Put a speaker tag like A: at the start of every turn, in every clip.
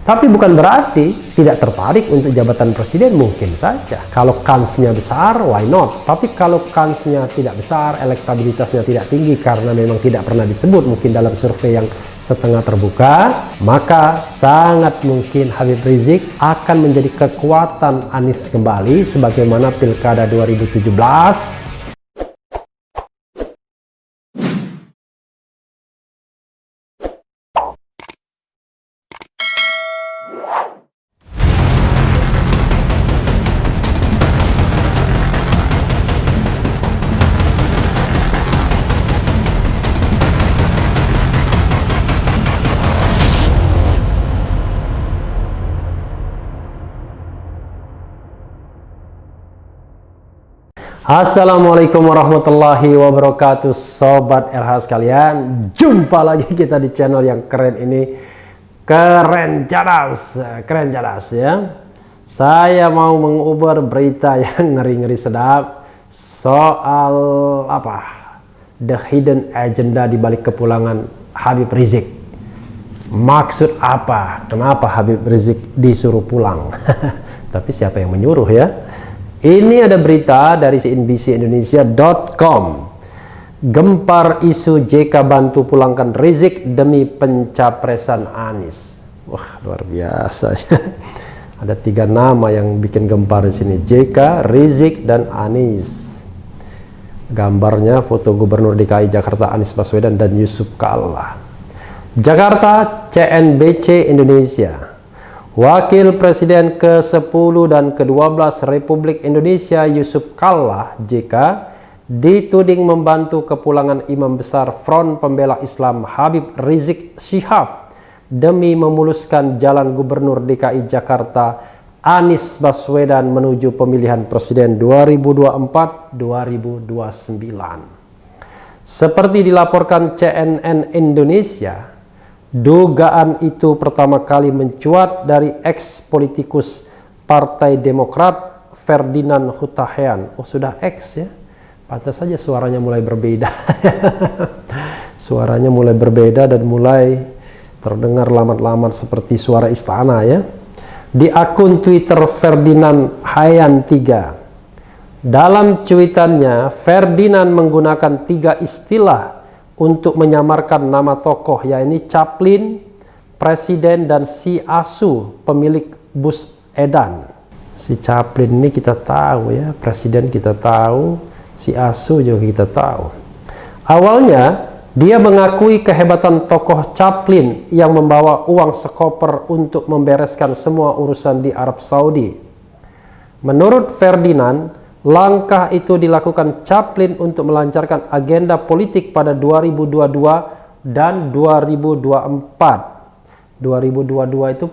A: Tapi bukan berarti tidak tertarik untuk jabatan presiden, mungkin saja. Kalau kansnya besar, why not? Tapi kalau kansnya tidak besar, elektabilitasnya tidak tinggi karena memang tidak pernah disebut mungkin dalam survei yang setengah terbuka, maka sangat mungkin Habib Rizik akan menjadi kekuatan Anies kembali sebagaimana Pilkada 2017. Assalamualaikum warahmatullahi wabarakatuh, sobat RH sekalian. Jumpa lagi kita di channel yang keren ini, keren cadas ya. Saya mau mengubar berita yang ngeri-ngeri sedap soal apa? The hidden agenda di balik kepulangan Habib Rizik. Maksud apa? Kenapa Habib Rizik disuruh pulang? Tapi siapa yang menyuruh ya? Ini ada berita dari CNBCindonesia.com. Gempar isu JK bantu pulangkan Rizik demi pencapresan Anies. Wah, luar biasa ya. Ada 3 nama yang bikin gempar di sini: JK, Rizik, dan Anies. Gambarnya foto Gubernur DKI Jakarta Anies Baswedan dan Yusuf Kalla. Jakarta, CNBC Indonesia. Wakil Presiden ke-10 dan ke-12 Republik Indonesia Yusuf Kalla JK dituding membantu kepulangan Imam Besar Front Pembela Islam Habib Rizik Syihab demi memuluskan jalan Gubernur DKI Jakarta Anies Baswedan menuju pemilihan Presiden 2024-2029. Seperti dilaporkan CNN Indonesia, dugaan itu pertama kali mencuat dari ex-politikus Partai Demokrat Ferdinand Hutahian. Oh, sudah ex ya? Pantas saja suaranya mulai berbeda. Suaranya mulai berbeda dan mulai terdengar lamat-lamat seperti suara istana ya. Di akun Twitter Ferdinand Hayan 3. Dalam cuitannya, Ferdinand menggunakan 3 istilah untuk menyamarkan nama tokoh, yaitu Chaplin, Presiden, dan si Asu, pemilik bus edan. Si Chaplin ini kita tahu ya, Presiden kita tahu, si Asu juga kita tahu. Awalnya dia mengakui kehebatan tokoh Chaplin yang membawa uang sekoper untuk membereskan semua urusan di Arab Saudi. Menurut Ferdinand, langkah itu dilakukan Chaplin untuk melancarkan agenda politik pada 2022 dan 2024. 2022 itu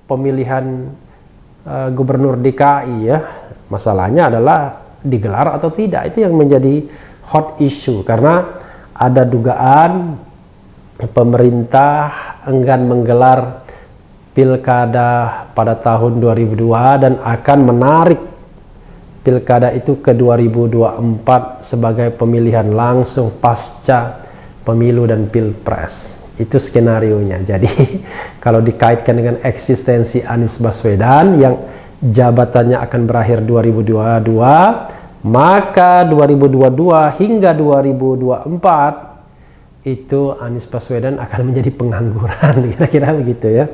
A: pemilihan gubernur DKI ya. Masalahnya adalah digelar atau tidak, itu yang menjadi hot issue karena ada dugaan pemerintah enggan menggelar pilkada pada tahun 2002 dan akan menarik pilkada itu ke 2024 sebagai pemilihan langsung pasca pemilu dan pilpres. Itu skenarionya. Jadi kalau dikaitkan dengan eksistensi Anies Baswedan yang jabatannya akan berakhir 2022, maka 2022 hingga 2024 itu Anies Baswedan akan menjadi pengangguran. Kira-kira begitu ya.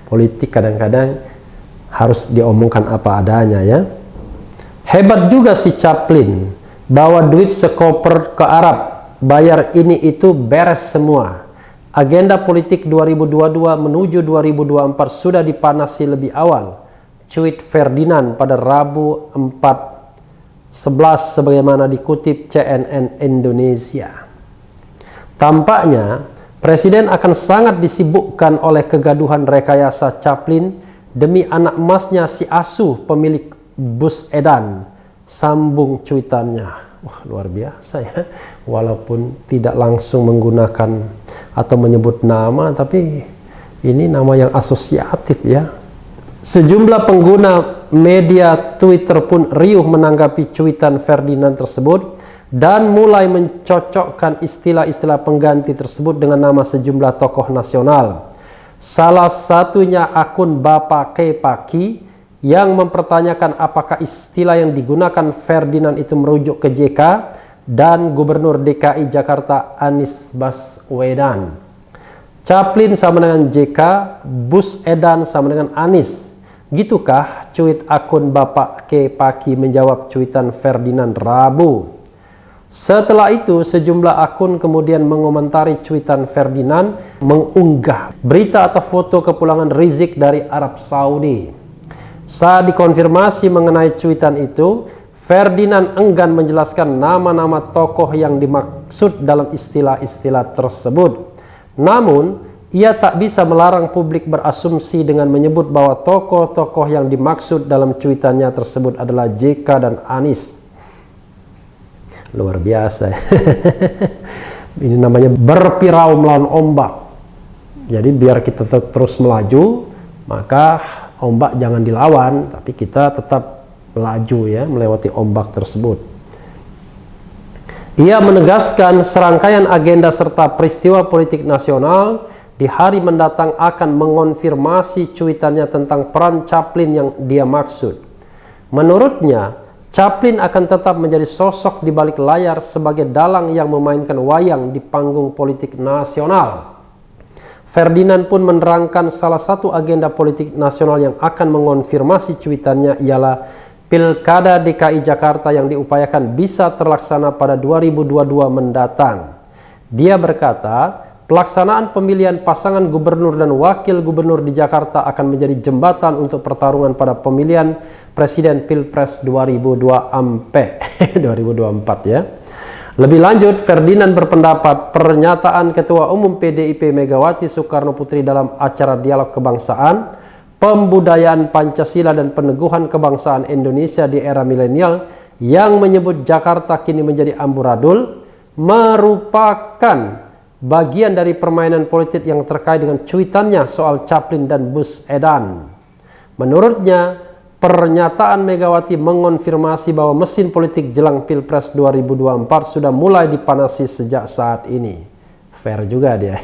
A: Politik kadang-kadang harus diomongkan apa adanya ya. Hebat juga si Chaplin, bawa duit sekoper ke Arab, bayar ini itu beres semua. Agenda politik 2022 menuju 2024 sudah dipanasi lebih awal. Cuit Ferdinand pada Rabu 4/11 sebagaimana dikutip CNN Indonesia. Tampaknya Presiden akan sangat disibukkan oleh kegaduhan rekayasa Chaplin demi anak emasnya si Asu, pemilik bus edan, sambung cuitannya. Wah, luar biasa ya. Walaupun tidak langsung menggunakan atau menyebut nama, tapi ini nama yang asosiatif ya. Sejumlah pengguna media Twitter pun riuh menanggapi cuitan Ferdinand tersebut dan mulai mencocokkan istilah-istilah pengganti tersebut dengan nama sejumlah tokoh nasional. Salah satunya akun Bapak Kepaki yang mempertanyakan apakah istilah yang digunakan Ferdinand itu merujuk ke JK dan Gubernur DKI Jakarta Anies Baswedan. Chaplin sama dengan JK, Bus Edan sama dengan Anies. Gitukah? Cuit akun Bapak Kepaki menjawab cuitan Ferdinand Rabu. Setelah itu, sejumlah akun kemudian mengomentari cuitan Ferdinand mengunggah berita atau foto kepulangan Rizik dari Arab Saudi. Saat dikonfirmasi mengenai cuitan itu, Ferdinand enggan menjelaskan nama-nama tokoh yang dimaksud dalam istilah-istilah tersebut. Namun, ia tak bisa melarang publik berasumsi dengan menyebut bahwa tokoh-tokoh yang dimaksud dalam cuitannya tersebut adalah JK dan Anies. Luar biasa. Ini namanya berpirau melawan ombak. Jadi biar kita terus melaju, maka ombak jangan dilawan, tapi kita tetap melaju ya, melewati ombak tersebut. Ia menegaskan serangkaian agenda serta peristiwa politik nasional di hari mendatang akan mengonfirmasi cuitannya tentang peran Chaplin yang dia maksud. Menurutnya, Chaplin akan tetap menjadi sosok di balik layar sebagai dalang yang memainkan wayang di panggung politik nasional. Ferdinand pun menerangkan salah satu agenda politik nasional yang akan mengonfirmasi cuitannya ialah Pilkada DKI Jakarta yang diupayakan bisa terlaksana pada 2022 mendatang. Dia berkata, pelaksanaan pemilihan pasangan gubernur dan wakil gubernur di Jakarta akan menjadi jembatan untuk pertarungan pada pemilihan Presiden Pilpres 2024 ya. Lebih lanjut, Ferdinand berpendapat pernyataan Ketua Umum PDIP Megawati Soekarno Putri dalam acara Dialog Kebangsaan, Pembudayaan Pancasila dan Peneguhan Kebangsaan Indonesia di Era Milenial yang menyebut Jakarta kini menjadi amburadul merupakan bagian dari permainan politik yang terkait dengan cuitannya soal Chaplin dan Bus Edan. Menurutnya, pernyataan Megawati mengonfirmasi bahwa mesin politik jelang Pilpres 2024 sudah mulai dipanasi sejak saat ini. Fair juga dia.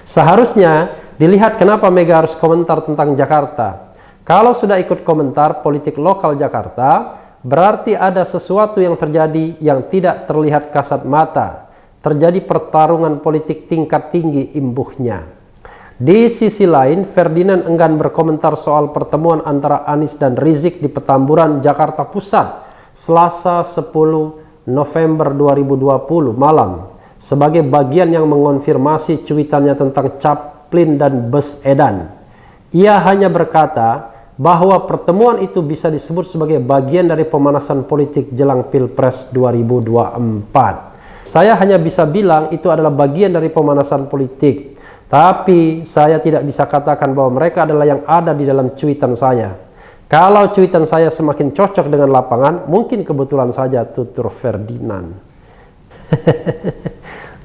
A: Seharusnya dilihat kenapa Mega harus komentar tentang Jakarta. Kalau sudah ikut komentar politik lokal Jakarta, berarti ada sesuatu yang terjadi yang tidak terlihat kasat mata. Terjadi pertarungan politik tingkat tinggi imbuhnya. Di sisi lain, Ferdinand enggan berkomentar soal pertemuan antara Anies dan Rizik di Petamburan, Jakarta Pusat, Selasa 10 November 2020 malam, sebagai bagian yang mengonfirmasi cuitannya tentang Chaplin dan Bus Edan. Ia hanya berkata bahwa pertemuan itu bisa disebut sebagai bagian dari pemanasan politik jelang Pilpres 2024. Saya hanya bisa bilang itu adalah bagian dari pemanasan politik. Tapi saya tidak bisa katakan bahwa mereka adalah yang ada di dalam cuitan saya. Kalau cuitan saya semakin cocok dengan lapangan, mungkin kebetulan saja, tutur Ferdinand.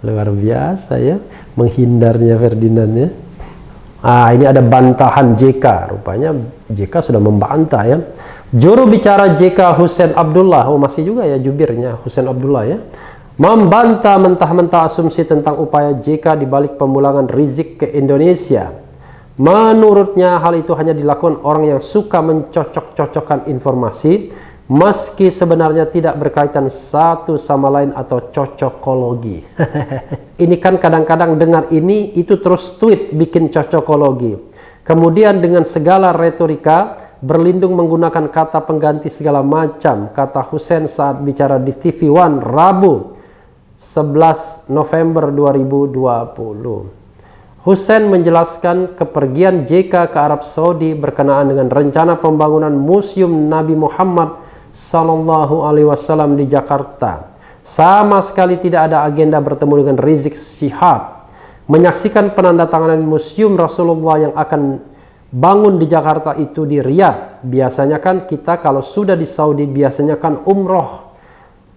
A: Luar biasa ya, menghindarnya Ferdinand ya. Ini ada bantahan JK, rupanya JK sudah membantah ya. Juru bicara JK Hussein Abdullah, masih juga ya jubirnya Hussein Abdullah ya, membantah mentah-mentah asumsi tentang upaya JK dibalik pemulangan Rizik ke Indonesia. Menurutnya hal itu hanya dilakukan orang yang suka mencocok-cocokkan informasi, meski sebenarnya tidak berkaitan satu sama lain atau cocokologi. Ini kan kadang-kadang dengar ini, itu terus tweet bikin cocokologi. Kemudian dengan segala retorika, berlindung menggunakan kata pengganti segala macam, kata Hussein saat bicara di TV One Rabu 11 November 2020. Hussein menjelaskan kepergian JK ke Arab Saudi berkenaan dengan rencana pembangunan Museum Nabi Muhammad Sallallahu Alaihi Wasallam di Jakarta. Sama sekali tidak ada agenda bertemu dengan Rizik Syihab. Menyaksikan penandatanganan Museum Rasulullah yang akan bangun di Jakarta itu di Riyadh. Biasanya kan kita kalau sudah di Saudi biasanya kan umroh.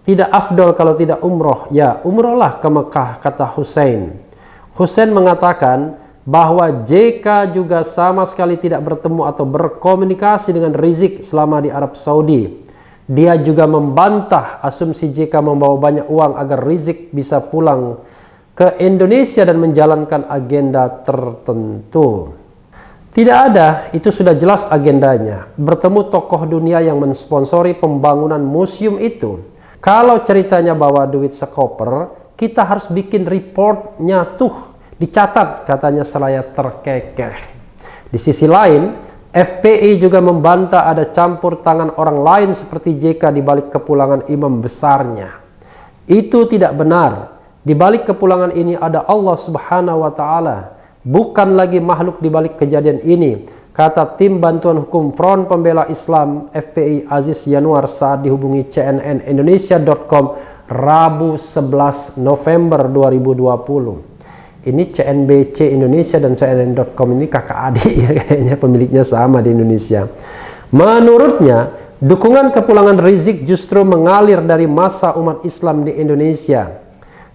A: Tidak afdol kalau tidak umroh. Ya, umrohlah ke Mekah, kata Hussein. Hussein mengatakan bahwa JK juga sama sekali tidak bertemu atau berkomunikasi dengan Rizik selama di Arab Saudi. Dia juga membantah asumsi JK membawa banyak uang agar Rizik bisa pulang ke Indonesia dan menjalankan agenda tertentu. Tidak ada, itu sudah jelas agendanya. Bertemu tokoh dunia yang mensponsori pembangunan museum itu. Kalau ceritanya bawa duit sekoper, kita harus bikin reportnya tuh, dicatat, katanya seraya terkekeh. Di sisi lain, FPI juga membantah ada campur tangan orang lain seperti JK di balik kepulangan imam besarnya. Itu tidak benar. Di balik kepulangan ini ada Allah Subhanahu wa Ta'ala, bukan lagi makhluk di balik kejadian ini, kata tim bantuan hukum Front Pembela Islam FPI Aziz Yanuar saat dihubungi cnnindonesia.com Rabu 11 November 2020. Ini CNBC Indonesia dan CNN.com ini kakak adik ya, kayaknya pemiliknya sama di Indonesia. Menurutnya, dukungan kepulangan Rizik justru mengalir dari massa umat Islam di Indonesia.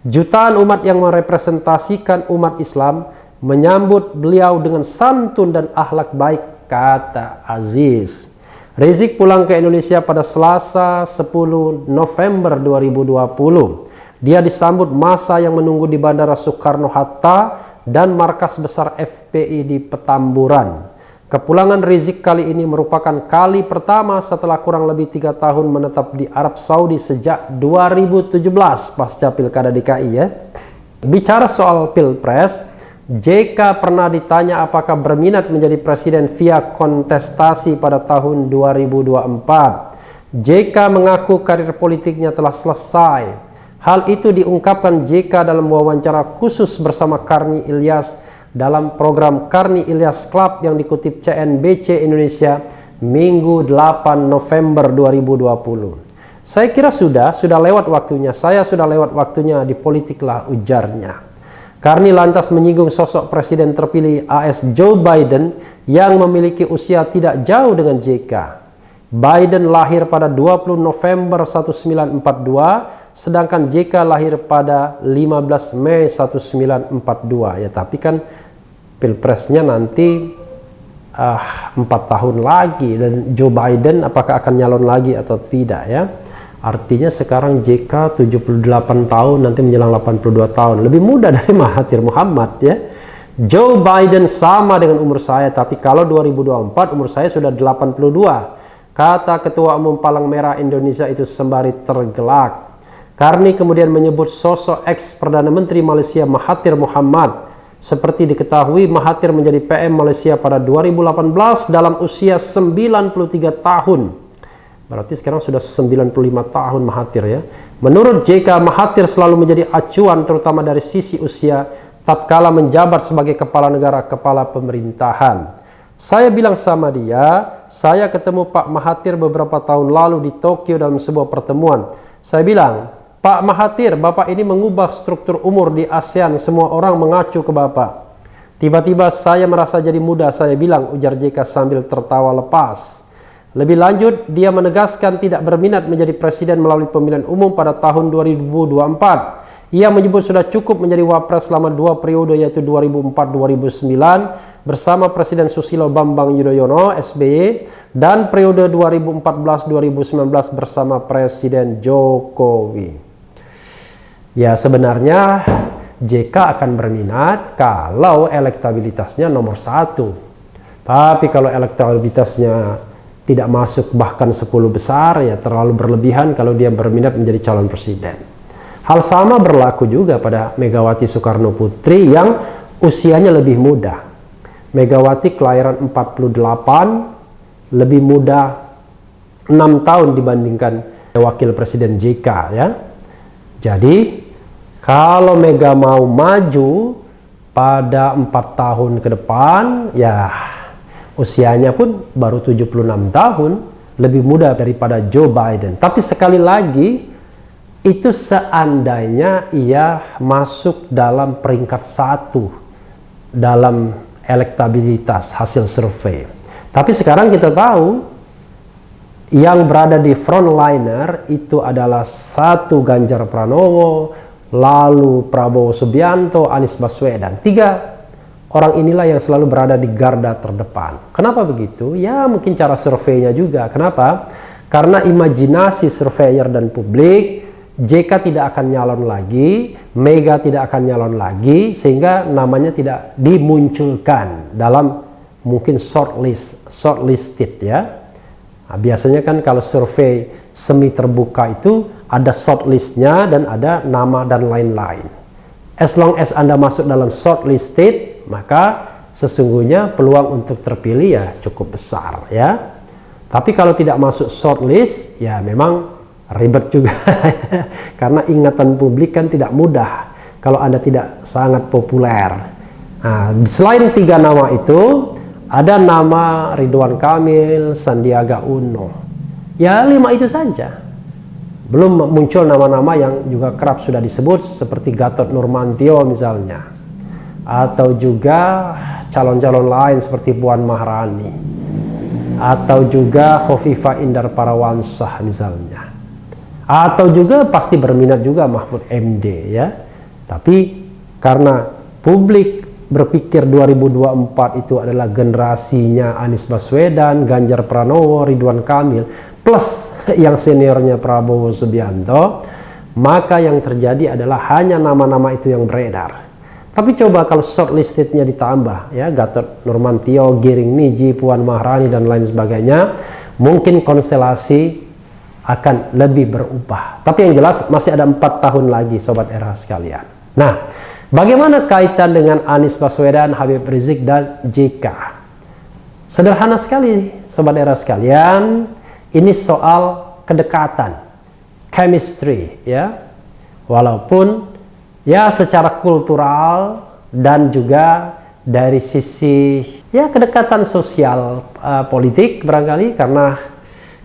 A: Jutaan umat yang merepresentasikan umat Islam menyambut beliau dengan santun dan akhlak baik, kata Aziz. Rizik pulang ke Indonesia pada Selasa 10 November 2020. Dia disambut massa yang menunggu di Bandara Soekarno-Hatta dan markas besar FPI di Petamburan. Kepulangan Rizik kali ini merupakan kali pertama setelah kurang lebih 3 tahun menetap di Arab Saudi sejak 2017 pasca Pilkada DKI ya. Bicara soal Pilpres, JK pernah ditanya apakah berminat menjadi presiden via kontestasi pada tahun 2024. JK mengaku karir politiknya telah selesai. Hal itu diungkapkan JK dalam wawancara khusus bersama Karni Ilyas dalam program Karni Ilyas Club yang dikutip CNBC Indonesia Minggu 8 November 2020. Saya kira sudah lewat waktunya, saya sudah lewat waktunya di politik lah, ujarnya. Karni lantas menyinggung sosok presiden terpilih AS Joe Biden yang memiliki usia tidak jauh dengan JK. Biden lahir pada 20 November 1942, sedangkan JK lahir pada 15 Mei 1942 ya, tapi kan pilpresnya nanti 4 tahun lagi, dan Joe Biden apakah akan nyalon lagi atau tidak ya. Artinya sekarang JK 78 tahun, nanti menjelang 82 tahun, lebih muda dari Mahathir Muhammad ya. Joe Biden sama dengan umur saya, tapi kalau 2024 umur saya sudah 82, kata Ketua Umum Palang Merah Indonesia itu sembari tergelak. Karni kemudian menyebut sosok ex-Perdana Menteri Malaysia Mahathir Muhammad. Seperti diketahui, Mahathir menjadi PM Malaysia pada 2018 dalam usia 93 tahun. Berarti sekarang sudah 95 tahun Mahathir ya. Menurut JK, Mahathir selalu menjadi acuan terutama dari sisi usia tatkala menjabat sebagai kepala negara, kepala pemerintahan. Saya bilang sama dia, saya ketemu Pak Mahathir beberapa tahun lalu di Tokyo dalam sebuah pertemuan. Saya bilang, Pak Mahathir, Bapak ini mengubah struktur umur di ASEAN, semua orang mengacu ke Bapak. Tiba-tiba saya merasa jadi muda, saya bilang, ujar JK sambil tertawa lepas. Lebih lanjut, dia menegaskan tidak berminat menjadi presiden melalui pemilihan umum pada tahun 2024. Ia menyebut sudah cukup menjadi wapres selama 2 periode yaitu 2004-2009 bersama Presiden Susilo Bambang Yudhoyono SBY dan periode 2014-2019 bersama Presiden Jokowi. Ya, sebenarnya JK akan berminat kalau elektabilitasnya nomor 1. Tapi kalau elektabilitasnya tidak masuk bahkan 10 besar, ya terlalu berlebihan kalau dia berminat menjadi calon presiden. Hal sama berlaku juga pada Megawati Soekarno Putri yang usianya lebih muda. Megawati kelahiran 48, lebih muda 6 tahun dibandingkan wakil presiden JK ya. Jadi kalau Mega mau maju pada 4 tahun ke depan, ya usianya pun baru 76 tahun, lebih muda daripada Joe Biden. Tapi sekali lagi, itu seandainya ia masuk dalam peringkat 1 dalam elektabilitas hasil survei. Tapi sekarang kita tahu yang berada di frontliner itu adalah 1 Ganjar Pranowo, lalu Prabowo Subianto, Anies Baswedan. 3 orang inilah yang selalu berada di garda terdepan. Kenapa begitu? Ya mungkin cara surveinya juga. Kenapa? Karena imajinasi surveyor dan publik JK tidak akan nyalon lagi, Mega tidak akan nyalon lagi, sehingga namanya tidak dimunculkan dalam mungkin shortlisted ya. Nah, biasanya kan kalau survei semi terbuka itu ada shortlistnya dan ada nama dan lain-lain. As long as Anda masuk dalam shortlisted, maka sesungguhnya peluang untuk terpilih ya cukup besar ya. Tapi kalau tidak masuk shortlist, ya memang ribet juga. Karena ingatan publik kan tidak mudah kalau Anda tidak sangat populer. Nah, selain 3 nama itu, ada nama Ridwan Kamil, Sandiaga Uno. Ya 5 itu saja. Belum muncul nama-nama yang juga kerap sudah disebut seperti Gatot Nurmantio misalnya. Atau juga calon-calon lain seperti Puan Maharani. Atau juga Khofifah Indar Parawansa misalnya. Atau juga pasti berminat juga Mahfud MD ya. Tapi karena publik berpikir 2024 itu adalah generasinya Anies Baswedan, Ganjar Pranowo, Ridwan Kamil, plus yang seniornya Prabowo Subianto, maka yang terjadi adalah hanya nama-nama itu yang beredar. Tapi coba kalau shortlistednya ditambah ya, Gatot Nurmantio, Giring Niji, Puan Maharani dan lain sebagainya, mungkin konstelasi akan lebih berubah. Tapi yang jelas masih ada 4 tahun lagi Sobat RH sekalian. Nah, bagaimana kaitan dengan Anies Baswedan, Habib Rizik dan JK? Sederhana sekali Sobat RH sekalian, ini soal kedekatan, chemistry ya. Walaupun ya secara kultural dan juga dari sisi ya kedekatan sosial politik barangkali, karena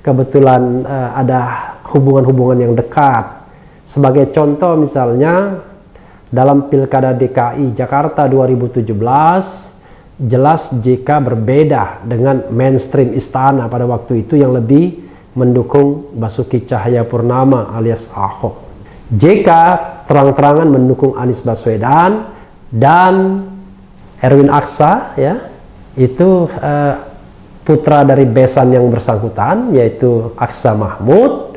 A: kebetulan ada hubungan-hubungan yang dekat. Sebagai contoh misalnya dalam Pilkada DKI Jakarta 2017, jelas JK berbeda dengan mainstream istana pada waktu itu yang lebih mendukung Basuki Cahayapurnama alias Ahok. JK terang-terangan mendukung Anies Baswedan dan Erwin Aksa ya, itu putra dari besan yang bersangkutan yaitu Aksa Mahmud,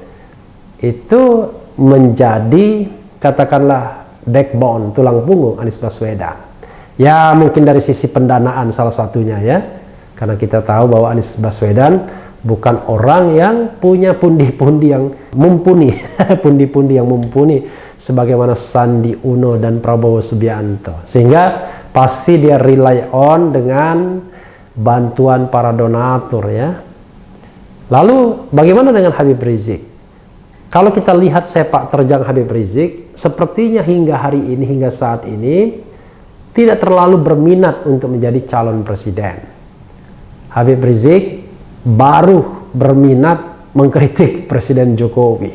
A: itu menjadi katakanlah backbone, tulang punggung Anies Baswedan. Ya mungkin dari sisi pendanaan salah satunya ya, karena kita tahu bahwa Anies Baswedan bukan orang yang punya pundi-pundi yang mumpuni, pundi-pundi yang mumpuni sebagaimana Sandi Uno dan Prabowo Subianto, sehingga pasti dia rely on dengan bantuan para donatur ya. Lalu bagaimana dengan Habib Rizik? Kalau kita lihat sepak terjang Habib Rizik, sepertinya hingga hari ini, hingga saat ini tidak terlalu berminat untuk menjadi calon presiden. Habib Rizik baru berminat mengkritik Presiden Jokowi,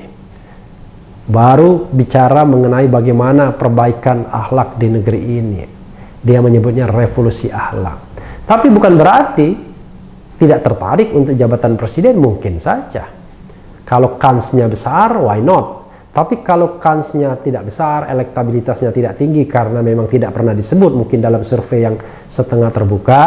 A: baru bicara mengenai bagaimana perbaikan akhlak di negeri ini. Dia menyebutnya revolusi akhlak. Tapi bukan berarti tidak tertarik untuk jabatan presiden, mungkin saja. Kalau kansnya besar, why not? Tapi kalau kansnya tidak besar, elektabilitasnya tidak tinggi karena memang tidak pernah disebut mungkin dalam survei yang setengah terbuka,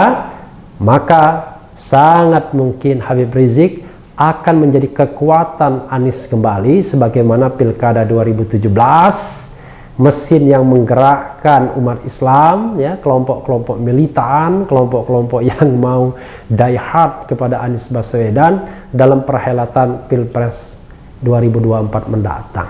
A: maka sangat mungkin Habib Rizik akan menjadi kekuatan Anies kembali sebagaimana Pilkada 2017. Mesin yang menggerakkan umat Islam ya, kelompok-kelompok militan, kelompok-kelompok yang mau die hard kepada Anies Baswedan dalam perhelatan Pilpres 2024 mendatang.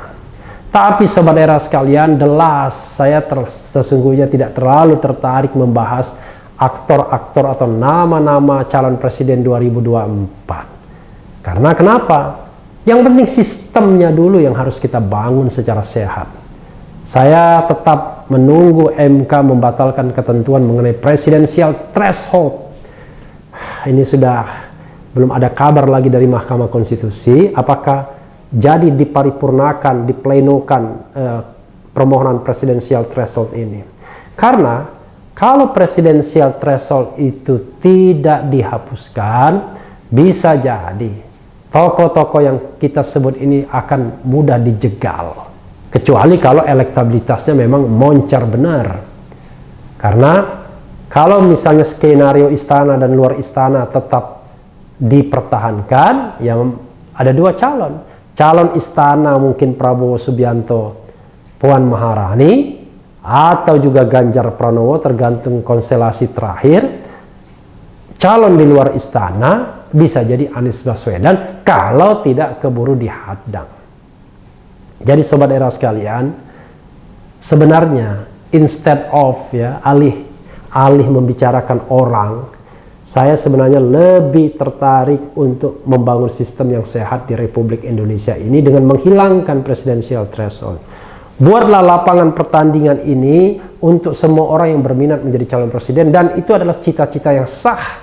A: Tapi Sobat Era sekalian, jelas saya sesungguhnya tidak terlalu tertarik membahas aktor-aktor atau nama-nama calon presiden 2024. Karena kenapa? Yang penting sistemnya dulu yang harus kita bangun secara sehat. Saya tetap menunggu MK membatalkan ketentuan mengenai presidensial threshold. Ini sudah belum ada kabar lagi dari Mahkamah Konstitusi apakah jadi diparipurnakan, diplenokan permohonan presidensial threshold ini. Karena kalau presidensial threshold itu tidak dihapuskan, bisa jadi tokoh-tokoh yang kita sebut ini akan mudah dijegal. Kecuali kalau elektabilitasnya memang moncar benar. Karena kalau misalnya skenario istana dan luar istana tetap dipertahankan, ya ada 2 calon. calon istana mungkin Prabowo Subianto, Puan Maharani, atau juga Ganjar Pranowo, tergantung konstelasi terakhir. Calon di luar istana bisa jadi Anies Baswedan kalau tidak keburu dihadang. Jadi sobat era sekalian, sebenarnya instead of alih membicarakan orang, saya sebenarnya lebih tertarik untuk membangun sistem yang sehat di Republik Indonesia ini dengan menghilangkan presidensial threshold. Buatlah lapangan pertandingan ini untuk semua orang yang berminat menjadi calon presiden, dan itu adalah cita-cita yang sah,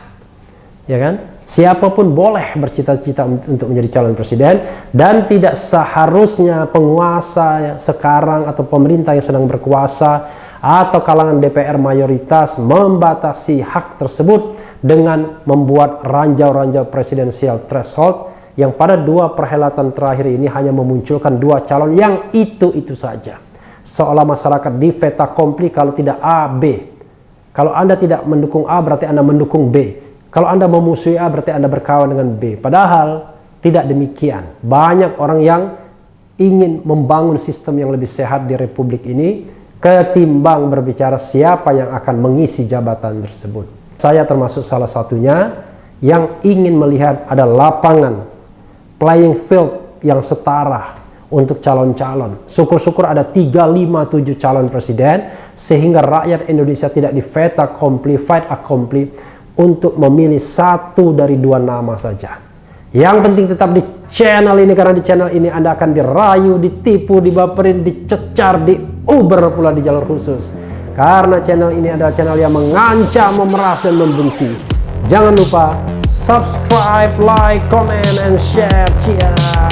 A: ya kan? Siapapun boleh bercita-cita untuk menjadi calon presiden, dan tidak seharusnya penguasa sekarang atau pemerintah yang sedang berkuasa atau kalangan DPR mayoritas membatasi hak tersebut dengan membuat ranjau-ranjau presidensial threshold yang pada 2 perhelatan terakhir ini hanya memunculkan 2 calon yang itu-itu saja. Seolah masyarakat di fait accompli kalau tidak A, B. Kalau Anda tidak mendukung A, berarti Anda mendukung B. Kalau Anda memusuhi A, berarti Anda berkawan dengan B. Padahal tidak demikian. Banyak orang yang ingin membangun sistem yang lebih sehat di Republik ini ketimbang berbicara siapa yang akan mengisi jabatan tersebut. Saya termasuk salah satunya yang ingin melihat ada lapangan playing field yang setara untuk calon-calon. Syukur-syukur ada 3, 5, 7 calon presiden sehingga rakyat Indonesia tidak di fait accompli untuk memilih 1 dari 2 nama saja. Yang penting tetap di channel ini, karena di channel ini Anda akan dirayu, ditipu, dibaperin, dicecar, diuber pula di jalur khusus. Karena channel ini adalah channel yang mengancam, memeras, dan membenci. Jangan lupa subscribe, like, comment, and share. Cheers.